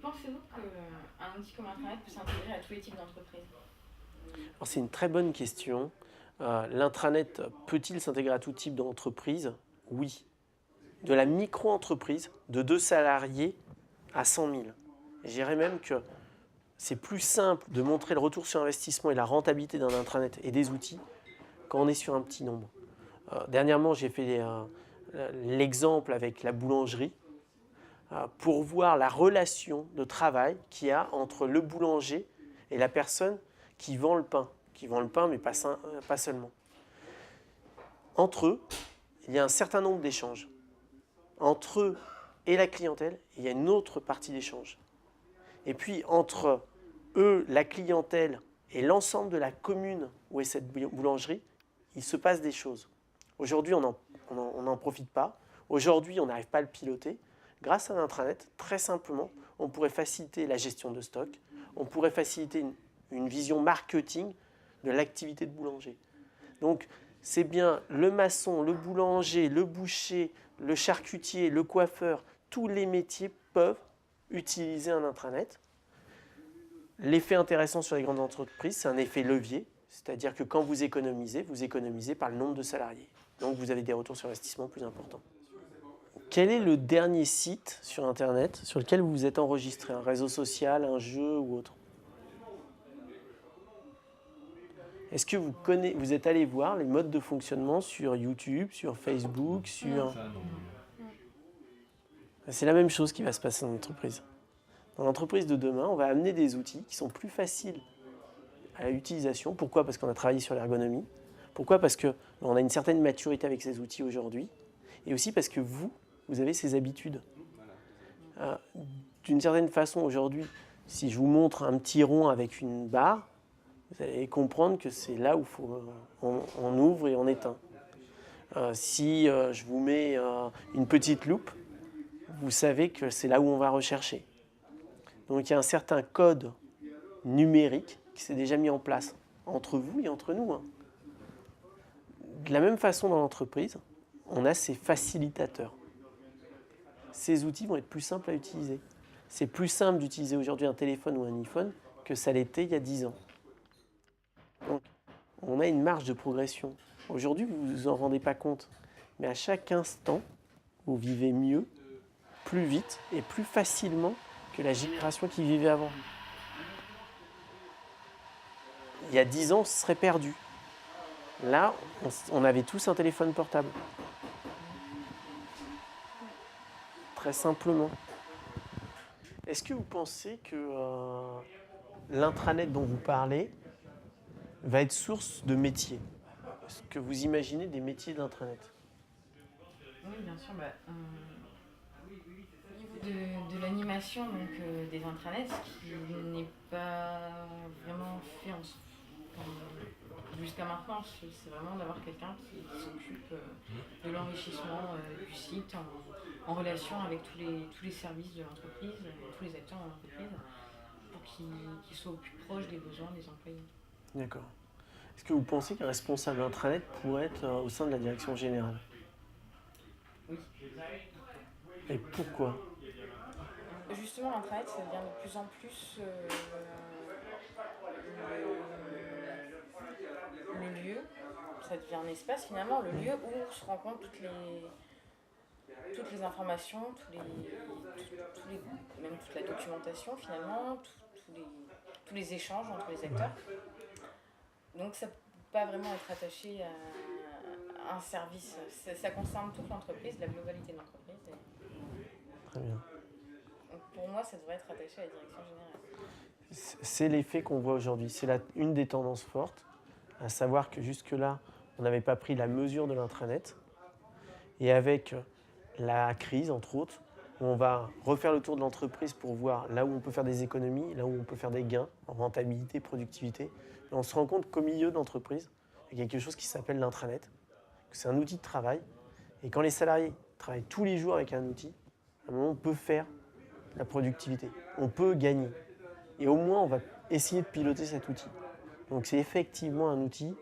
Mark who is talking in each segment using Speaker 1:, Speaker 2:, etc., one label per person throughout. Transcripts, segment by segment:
Speaker 1: pensez-vous qu'un outil comme Internet peut s'intégrer à tous les types d'entreprises?
Speaker 2: Alors, c'est une très bonne question. L'intranet peut-il s'intégrer à tout type d'entreprise? Oui. De la micro-entreprise de 2 salariés à 100 000. Je dirais même que c'est plus simple de montrer le retour sur investissement et la rentabilité d'un intranet et des outils quand on est sur un petit nombre. Dernièrement, j'ai fait l'exemple avec la boulangerie pour voir la relation de travail qu'il y a entre le boulanger et la personne qui vend le pain. Qui vend le pain, mais pas seulement. Entre eux, il y a un certain nombre d'échanges. Entre eux et la clientèle, il y a une autre partie d'échange. Et puis entre eux, la clientèle et l'ensemble de la commune où est cette boulangerie, il se passe des choses. Aujourd'hui, on n'en profite pas. Aujourd'hui, on n'arrive pas à le piloter. Grâce à l'intranet, très simplement, on pourrait faciliter la gestion de stock, on pourrait faciliter une vision marketing de l'activité de boulanger. Donc, c'est bien le maçon, le boulanger, le boucher, le charcutier, le coiffeur, tous les métiers peuvent utiliser un intranet. L'effet intéressant sur les grandes entreprises, c'est un effet levier, c'est-à-dire que quand vous économisez par le nombre de salariés. Donc vous avez des retours sur investissement plus importants. Quel est le dernier site sur Internet sur lequel vous vous êtes enregistré? Un réseau social, un jeu ou autre? Est-ce que vous êtes allé voir les modes de fonctionnement sur YouTube, sur Facebook, sur... C'est la même chose qui va se passer dans l'entreprise. Dans l'entreprise de demain, on va amener des outils qui sont plus faciles à l'utilisation. Pourquoi? Parce qu'on a travaillé sur l'ergonomie. Pourquoi? Parce qu'on a une certaine maturité avec ces outils aujourd'hui. Et aussi parce que vous avez ces habitudes. D'une certaine façon, aujourd'hui, si je vous montre un petit rond avec une barre, vous allez comprendre que c'est là où on ouvre et on éteint. Si je vous mets une petite loupe, vous savez que c'est là où on va rechercher. Donc il y a un certain code numérique qui s'est déjà mis en place entre vous et entre nous. De la même façon dans l'entreprise, on a ces facilitateurs. Ces outils vont être plus simples à utiliser. C'est plus simple d'utiliser aujourd'hui un téléphone ou un iPhone que ça l'était il y a 10 ans. Donc, on a une marge de progression. Aujourd'hui, vous ne vous en rendez pas compte. Mais à chaque instant, vous vivez mieux, plus vite et plus facilement que la génération qui vivait avant. Il y a 10 ans, ce serait perdu. Là, on avait tous un téléphone portable. Très simplement. Est-ce que vous pensez que l'intranet dont vous parlez va être source de métiers? Est-ce que vous imaginez des métiers d'intranet?
Speaker 1: Oui, bien sûr. Au niveau de l'animation des intranets, ce qui n'est pas vraiment fait jusqu'à maintenant, c'est vraiment d'avoir quelqu'un qui s'occupe de l'enrichissement du site en relation avec tous les services de l'entreprise, tous les acteurs de l'entreprise, pour qu'ils soient au plus proche des besoins des employés.
Speaker 2: D'accord. Est-ce que vous pensez qu'un responsable intranet pourrait être au sein de la direction générale?
Speaker 1: Oui.
Speaker 2: Et pourquoi?
Speaker 1: Justement, l'intranet, ça devient de plus en plus le lieu, ça devient un espace finalement, le lieu où se rencontrent toutes les informations, même toute la documentation finalement, tous les échanges entre les acteurs. Donc ça ne peut pas vraiment être attaché à un service. Ça concerne toute l'entreprise, la globalité de l'entreprise.
Speaker 2: Très bien.
Speaker 1: Donc pour moi, ça devrait être attaché à la direction générale.
Speaker 2: C'est l'effet qu'on voit aujourd'hui. C'est une des tendances fortes, à savoir que jusque-là, on n'avait pas pris la mesure de l'intranet. Et avec la crise, entre autres, on va refaire le tour de l'entreprise pour voir là où on peut faire des économies, là où on peut faire des gains en rentabilité, productivité. Et on se rend compte qu'au milieu de l'entreprise, il y a quelque chose qui s'appelle l'intranet, que c'est un outil de travail. Et quand les salariés travaillent tous les jours avec un outil, à un moment, on peut faire la productivité, on peut gagner. Et au moins, on va essayer de piloter cet outil. Donc c'est effectivement un outil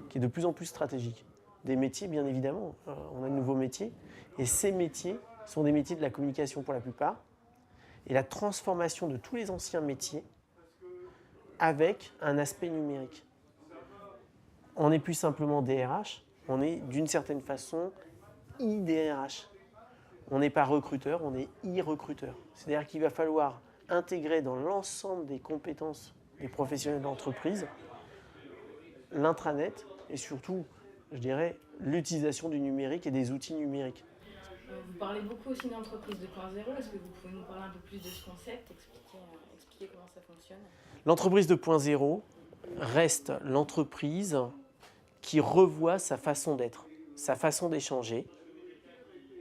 Speaker 2: qui est de plus en plus stratégique. Des métiers, bien évidemment, on a de nouveaux métiers, et ces métiers sont des métiers de la communication pour la plupart, et la transformation de tous les anciens métiers avec un aspect numérique. On n'est plus simplement DRH, on est d'une certaine façon IDRH. On n'est pas recruteur, on est e-recruteur. C'est-à-dire qu'il va falloir intégrer dans l'ensemble des compétences des professionnels d'entreprise l'intranet et surtout, je dirais, l'utilisation du numérique et des outils numériques.
Speaker 1: Vous parlez beaucoup aussi d'entreprise 2.0. Est-ce que vous pouvez nous parler un peu plus de ce concept, expliquer comment ça fonctionne?
Speaker 2: L'entreprise 2.0 reste l'entreprise qui revoit sa façon d'être, sa façon d'échanger,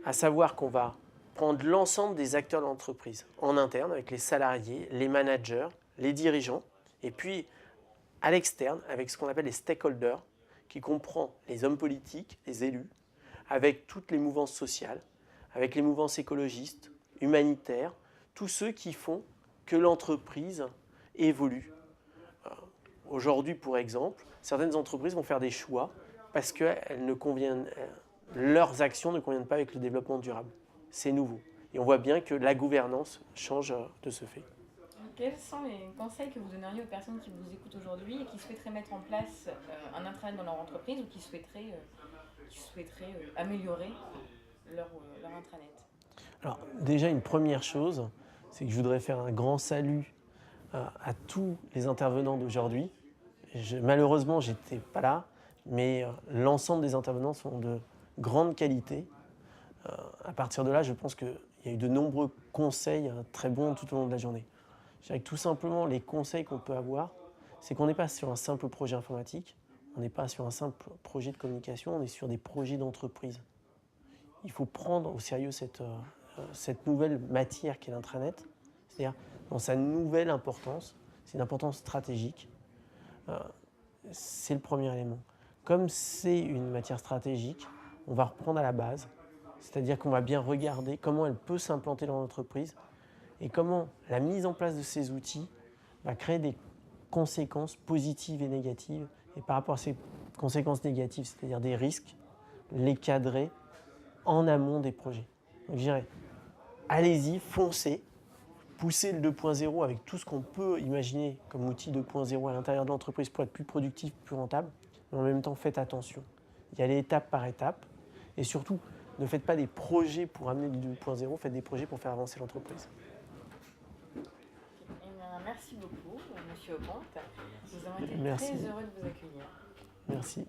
Speaker 2: à savoir qu'on va prendre l'ensemble des acteurs de l'entreprise en interne avec les salariés, les managers, les dirigeants, et puis à l'externe avec ce qu'on appelle les stakeholders, qui comprend les hommes politiques, les élus, avec toutes les mouvances sociales, avec les mouvances écologistes, humanitaires, tous ceux qui font que l'entreprise évolue. Aujourd'hui, pour exemple, certaines entreprises vont faire des choix parce que leurs actions ne conviennent pas avec le développement durable. C'est nouveau. Et on voit bien que la gouvernance change de ce fait.
Speaker 1: Quels sont les conseils que vous donneriez aux personnes qui vous écoutent aujourd'hui et qui souhaiteraient mettre en place un intranet dans leur entreprise ou qui souhaiteraient améliorer leur intranet?
Speaker 2: Alors déjà, une première chose, c'est que je voudrais faire un grand salut à tous les intervenants d'aujourd'hui. Malheureusement, je n'étais pas là, mais l'ensemble des intervenants sont de grande qualité. À partir de là, je pense qu'il y a eu de nombreux conseils très bons tout au long de la journée. Je dirais que tout simplement, les conseils qu'on peut avoir, c'est qu'on n'est pas sur un simple projet informatique, on n'est pas sur un simple projet de communication, on est sur des projets d'entreprise. Il faut prendre au sérieux cette nouvelle matière qu'est l'intranet, c'est-à-dire dans sa nouvelle importance, c'est une importance stratégique. C'est le premier élément. Comme c'est une matière stratégique, on va reprendre à la base, c'est-à-dire qu'on va bien regarder comment elle peut s'implanter dans l'entreprise et comment la mise en place de ces outils va créer des conséquences positives et négatives. Et par rapport à ces conséquences négatives, c'est-à-dire des risques, les cadrer en amont des projets. Donc je dirais, allez-y, foncez, poussez le 2.0 avec tout ce qu'on peut imaginer comme outil 2.0 à l'intérieur de l'entreprise pour être plus productif, plus rentable. Mais en même temps, faites attention. Y allez étape par étape. Et surtout, ne faites pas des projets pour amener du 2.0, faites des projets pour faire avancer l'entreprise.
Speaker 1: Merci beaucoup, Monsieur Ocamp. Nous avons été
Speaker 2: Merci.
Speaker 1: très heureux de vous accueillir.
Speaker 2: Merci.